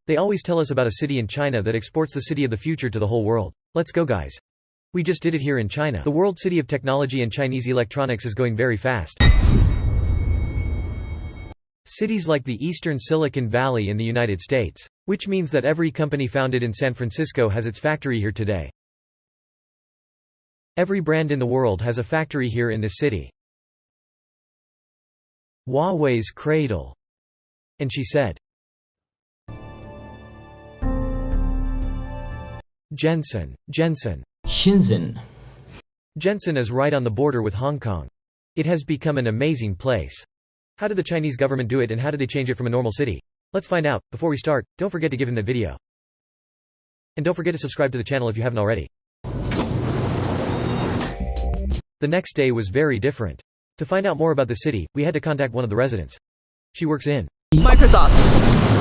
they always tell us about a city in China that exports the city of the future to the whole world. Let's go, guys. We just did it here in China. The world city of technology and Chinese electronics is going very fast. Cities like the Eastern Silicon Valley in the United States. Which means that every company founded in San Francisco has its factory here today. Every brand in the world has a factory here in this city. Huawei's cradle. And she said, Shenzhen. Shenzhen is right on the border with Hong Kong. It has become an amazing place. How did the Chinese government do it, and how did they change it from a normal city? Let's find out. Before we start, don't forget to give him the video. And don't forget to subscribe to the channel if you haven't already. The next day was very different. To find out more about the city, we had to contact one of the residents. She works in Microsoft.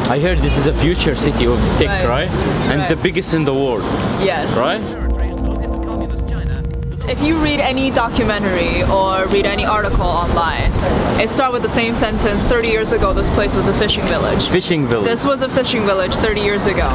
I heard this is a future city of tech, right? And the biggest in the world. Yes. Right? If you read any documentary or read any article online, it starts with the same sentence: 30 years ago this place was a fishing village. Fishing village. This was a fishing village 30 years ago.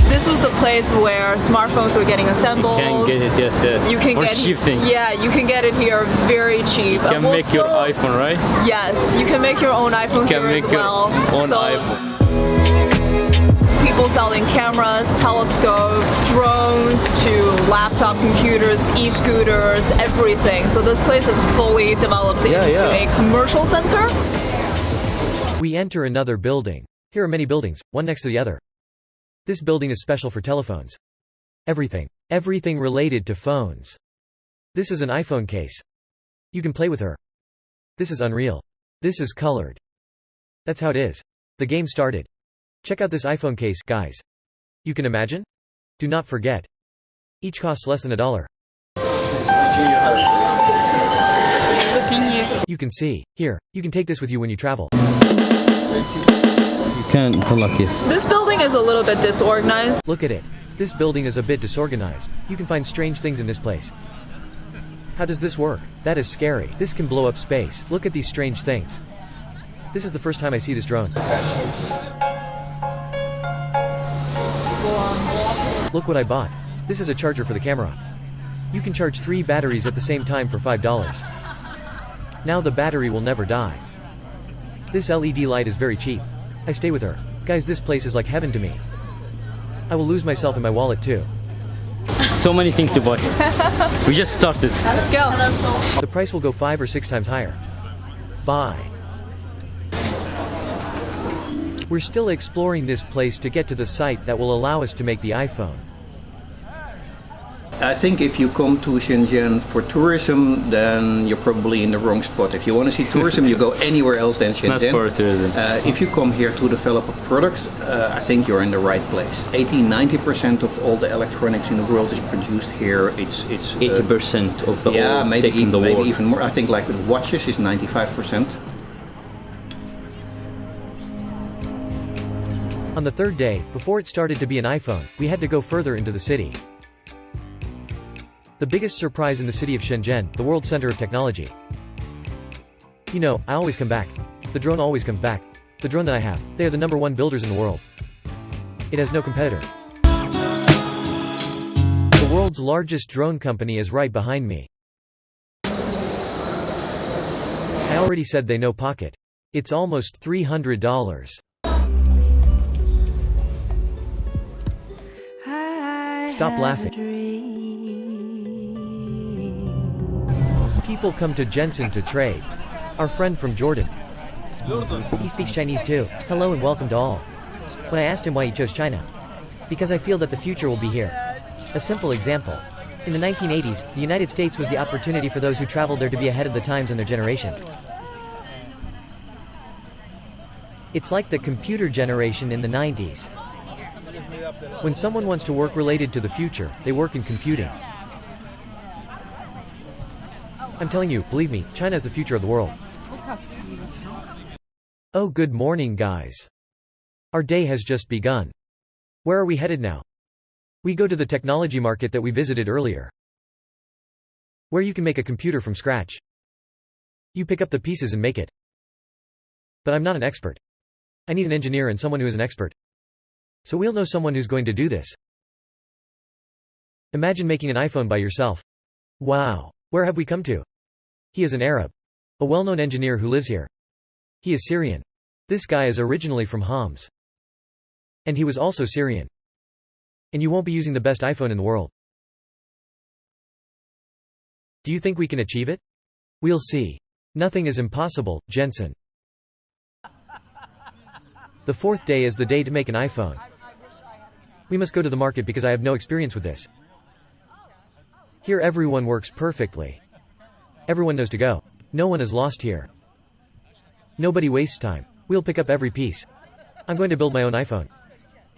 This was the place where smartphones were getting assembled. You can get it, yes. You can for get cheap thing. Yeah, you can get it here very cheap. You can make your iPhone, right? Yes, you can make your own iPhone here as well. You can make your own iPhone. People selling cameras, telescope, drones to laptop computers, e-scooters, everything. So this place is fully developed into a commercial center. We enter another building. Here are many buildings, one next to the other. This building is special for telephones. Everything related to phones. This is an iPhone case. You can play with her. This is unreal. This is colored. That's how it is. The game started. Check out this iPhone case, guys. You can imagine? Do not forget. Each costs less than $1. You can see. Here, you can take this with you when you travel. You can't unlock it. This building is a little bit disorganized. Look at it. This building is a bit disorganized. You can find strange things in this place. How does this work? That is scary. This can blow up space. Look at these strange things. This is the first time I see this drone. Look what I bought. This is a charger for the camera. You can charge 3 batteries at the same time for $5. Now the battery will never die. This LED light is very cheap. I stay with her. Guys, this place is like heaven to me. I will lose myself in my wallet too. So many things to buy. We just started. Let's go. The price will go 5 or 6 times higher. Buy. We're still exploring this place to get to the site that will allow us to make the iPhone. I think if you come to Shenzhen for tourism, then you're probably in the wrong spot. If you want to see tourism, you go anywhere else than Shenzhen. Not for tourism. If you come here to develop a product, I think you're in the right place. 80–90% of all the electronics in the world is produced here. It's 80% of the whole maybe tech in the world. Maybe even more. I think like with watches is 95%. On the third day, before it started to be an iPhone, we had to go further into the city. The biggest surprise in the city of Shenzhen, the world center of technology. You know, I always come back. The drone always comes back. The drone that I have, they are the #1 builders in the world. It has no competitor. The world's largest drone company is right behind me. I already said they no pocket. It's almost $300. Stop laughing. People come to Shenzhen to trade. Our friend from Jordan. He speaks Chinese too. Hello and welcome to all. When I asked him why he chose China, because I feel that the future will be here. A simple example. In the 1980s, the United States was the opportunity for those who traveled there to be ahead of the times in their generation. It's like the computer generation in the 90s. When someone wants to work related to the future, they work in computing. I'm telling you, believe me, China is the future of the world. Oh, good morning, guys. Our day has just begun. Where are we headed now? We go to the technology market that we visited earlier. Where you can make a computer from scratch. You pick up the pieces and make it. But I'm not an expert. I need an engineer and someone who is an expert. So we'll know someone who's going to do this. Imagine making an iPhone by yourself. Wow. Where have we come to? He is an Arab. A well-known engineer who lives here. He is Syrian. This guy is originally from Homs. And he was also Syrian. And you won't be using the best iPhone in the world. Do you think we can achieve it? We'll see. Nothing is impossible, Jensen. The fourth day is the day to make an iPhone. We must go to the market because I have no experience with this. Here everyone works perfectly. Everyone knows to go. No one is lost here. Nobody wastes time. We'll pick up every piece. I'm going to build my own iPhone.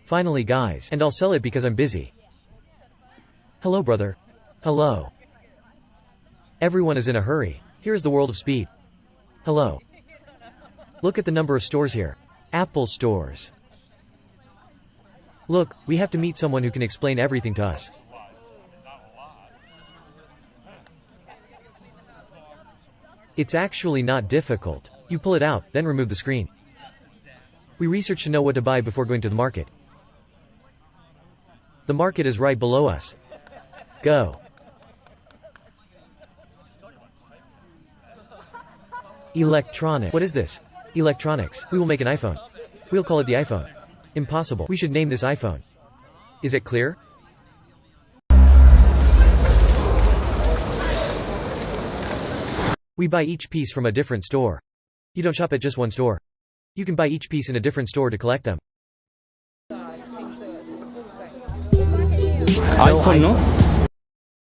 Finally, guys, and I'll sell it because I'm busy. Hello, brother. Hello. Everyone is in a hurry. Here is the world of speed. Hello. Look at the number of stores here. Apple stores. Look, we have to meet someone who can explain everything to us. It's actually not difficult. You pull it out, then remove the screen. We research to know what to buy before going to the market. The market is right below us. Go. Electronic. What is this? Electronics. We will make an iPhone. We'll call it the iPhone. Impossible. We should name this iPhone. Is it clear? We buy each piece from a different store. You don't shop at just one store. You can buy each piece in a different store to collect them. iPhone, no?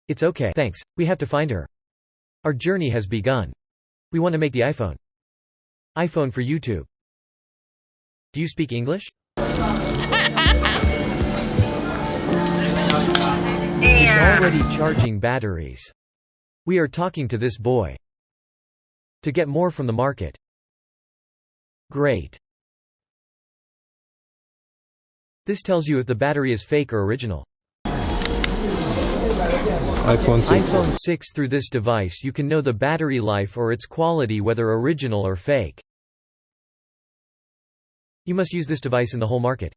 It's okay, thanks. We have to find her. Our journey has begun. We want to make the iPhone. iPhone for YouTube. Do you speak English? It's already charging batteries. We are talking to this boy. To get more from the market. Great. This tells you if the battery is fake or original. iPhone 6. iPhone 6. Through this device you can know the battery life or its quality, whether original or fake. You must use this device in the whole market.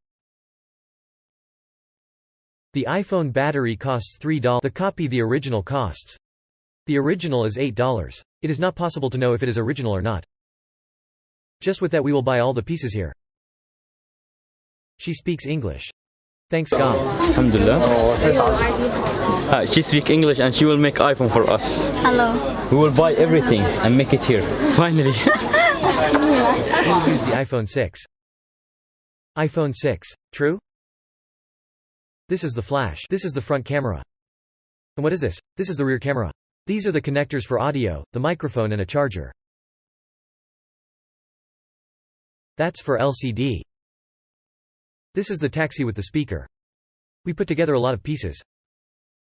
The iPhone battery costs $3. The copy the original costs. The original is $8. It is not possible to know if it is original or not. Just with that we will buy all the pieces here. She speaks English. Thanks God. Alhamdulillah. She speaks English and she will make iPhone for us. Hello. We will buy everything and make it here. Finally. Use the iPhone 6. iPhone 6. True? This is the flash. This is the front camera. And what is this? This is the rear camera. These are the connectors for audio, the microphone and a charger. That's for LCD. This is the taxi with the speaker. We put together a lot of pieces.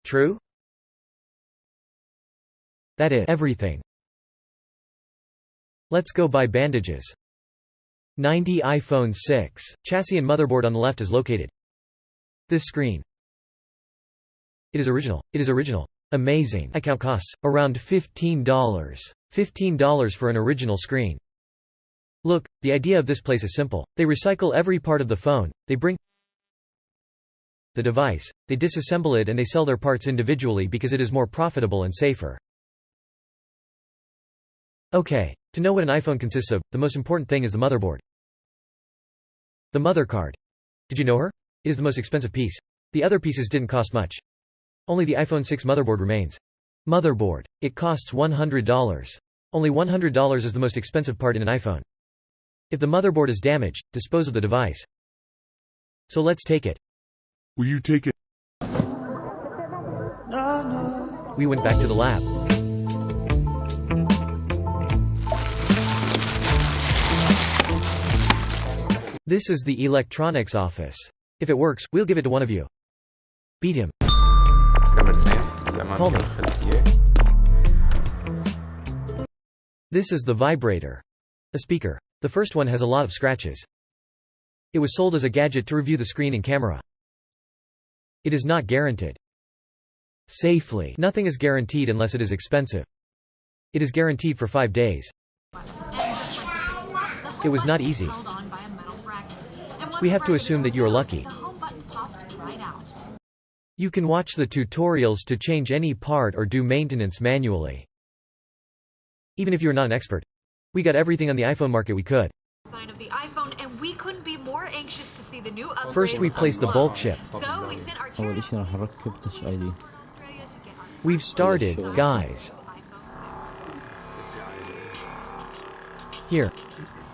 True? That is everything. Let's go buy bandages. 90 iPhone 6. Chassis and motherboard on the left is located. This screen. It is original. It is original. Amazing. I count costs. Around $15. $15 for an original screen. Look, the idea of this place is simple. They recycle every part of the phone, they bring the device, they disassemble it and they sell their parts individually because it is more profitable and safer. Okay, to know what an iPhone consists of, the most important thing is the motherboard. The mother card. Did you know her? It is the most expensive piece. The other pieces didn't cost much. Only the iPhone 6 motherboard remains. Motherboard. It costs $100. Only $100 is the most expensive part in an iPhone. If the motherboard is damaged, dispose of the device. So let's take it. Will you take it? We went back to the lab. This is the electronics office. If it works, we'll give it to one of you. Beat him. Call me. This is the vibrator. A speaker. The first one has a lot of scratches. It was sold as a gadget to review the screen and camera. It is not guaranteed. Safely. Nothing is guaranteed unless it is expensive. It is guaranteed for 5 days. It was not easy. We have to assume that you are lucky. You can watch the tutorials to change any part or do maintenance manually. Even if you are not an expert. We got everything on the iPhone market we could. Of the iPhone, and we couldn't be more anxious to see the new upgrades. First we place the bulk ship. So we sent our أول إشي راح أركب Touch ID. We've started, guys. Here.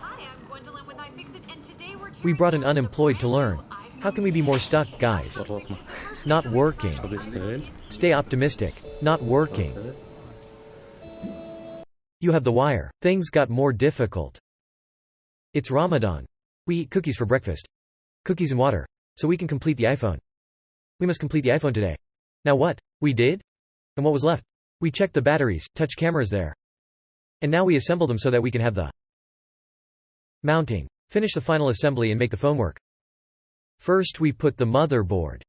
Hi, I'm Gwendolyn with iFixit, and today we're We brought an unemployed to learn. How can we be more stuck, guys? Not working. Stay optimistic. Not working. You have the wire. Things got more difficult. It's Ramadan. We eat cookies for breakfast. Cookies and water. So we can complete the iPhone. We must complete the iPhone today. Now what? We did? And what was left? We checked the batteries, touch cameras there. And now we assemble them so that we can have the mounting. Finish the final assembly and make the phone work. First we put the motherboard.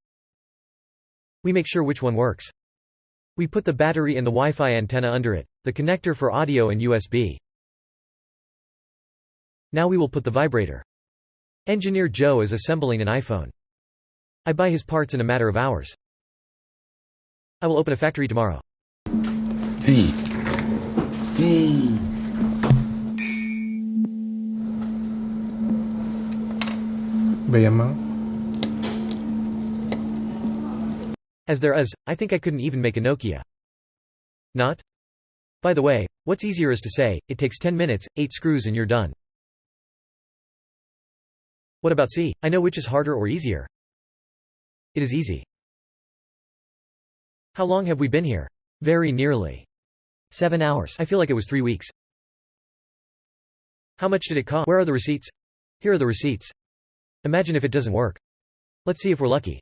We make sure which one works. We put the battery and the Wi-Fi antenna under it, the connector for audio and USB. Now we will put the vibrator. Engineer Joe is assembling an iPhone. I buy his parts in a matter of hours. I will open a factory tomorrow. Hey. As there is, I think I couldn't even make a Nokia. Not? By the way, what's easier is to say, it takes 10 minutes, 8 screws and you're done. What about C? I know which is harder or easier. It is easy. How long have we been here? Very nearly 7 hours. I feel like it was 3 weeks. How much did it cost? Where are the receipts? Here are the receipts. Imagine if it doesn't work. Let's see if we're lucky.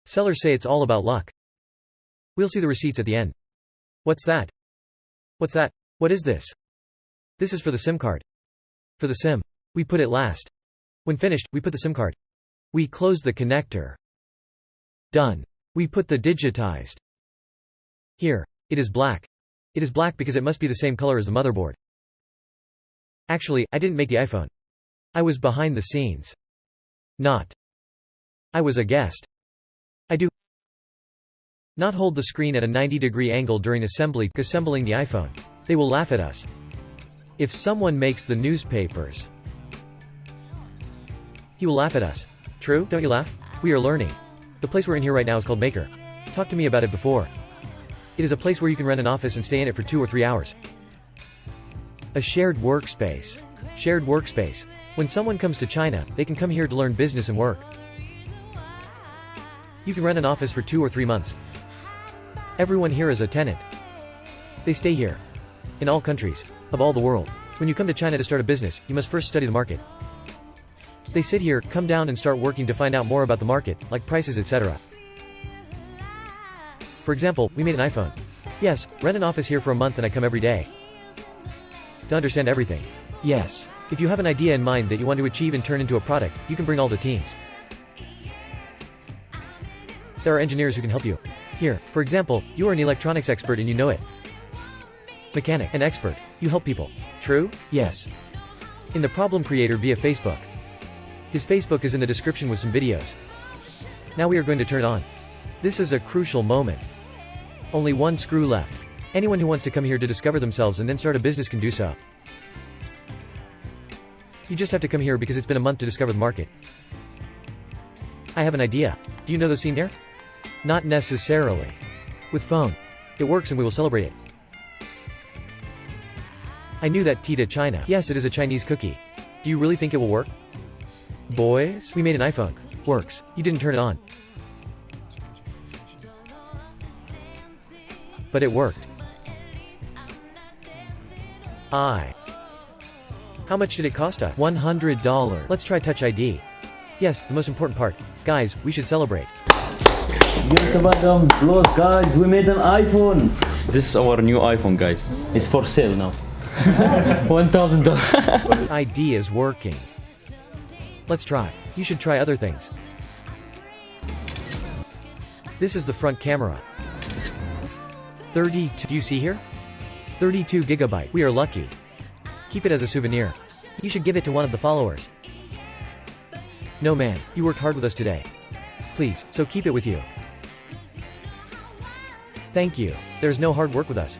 Sellers say it's all about luck. We'll see the receipts at the end. What's that? What's that? What is this? This is for the SIM card. For the SIM. We put it last. When finished, we put the SIM card. We close the connector. Done. We put the digitized. Here. It is black. It is black because it must be the same color as the motherboard. Actually, I didn't make the iPhone. I was behind the scenes. Not. I was a guest. I do not hold the screen at a 90-degree angle during assembling the iPhone. They will laugh at us. If someone makes the newspapers, he will laugh at us. True? Don't you laugh? We are learning. The place we're in here right now is called Maker. Talk to me about it before. It is a place where you can rent an office and stay in it for 2 or 3 hours. A shared workspace. Shared workspace. When someone comes to China, they can come here to learn business and work. You can rent an office for 2 or 3 months. Everyone here is a tenant. They stay here. In all countries. Of all the world. When you come to China to start a business, you must first study the market. They sit here, come down and start working to find out more about the market, like prices, etc. For example, we made an iPhone. Yes, rent an office here for a month and I come every day. To understand everything. Yes. If you have an idea in mind that you want to achieve and turn into a product, you can bring all the teams. There are engineers who can help you. Here, for example, you are an electronics expert and you know it. Mechanic, an expert. You help people. True? Yes. In the problem creator via Facebook. His Facebook is in the description with some videos. Now we are going to turn it on. This is a crucial moment. Only 1 screw left. Anyone who wants to come here to discover themselves and then start a business can do so. You just have to come here because it's been a month to discover the market. I have an idea. Do you know the scene there? Not necessarily. With phone. It works and we will celebrate it. I knew that tea to China. Yes, it is a Chinese cookie. Do you really think it will work? Boys, we made an iPhone. Works. You didn't turn it on. But it worked. How much did it cost us? $100. Let's try Touch ID. Yes, the most important part. Guys, we should celebrate. Get the bottom, close, guys. We made an iPhone. This is our new iPhone, guys. It's for sale now. $1,000. ID is working. Let's try. You should try other things. This is the front camera. 32. Do you see here? 32 gigabyte. We are lucky. Keep it as a souvenir. You should give it to one of the followers. No man, you worked hard with us today. Please, so keep it with you. Thank you. There's no hard work with us.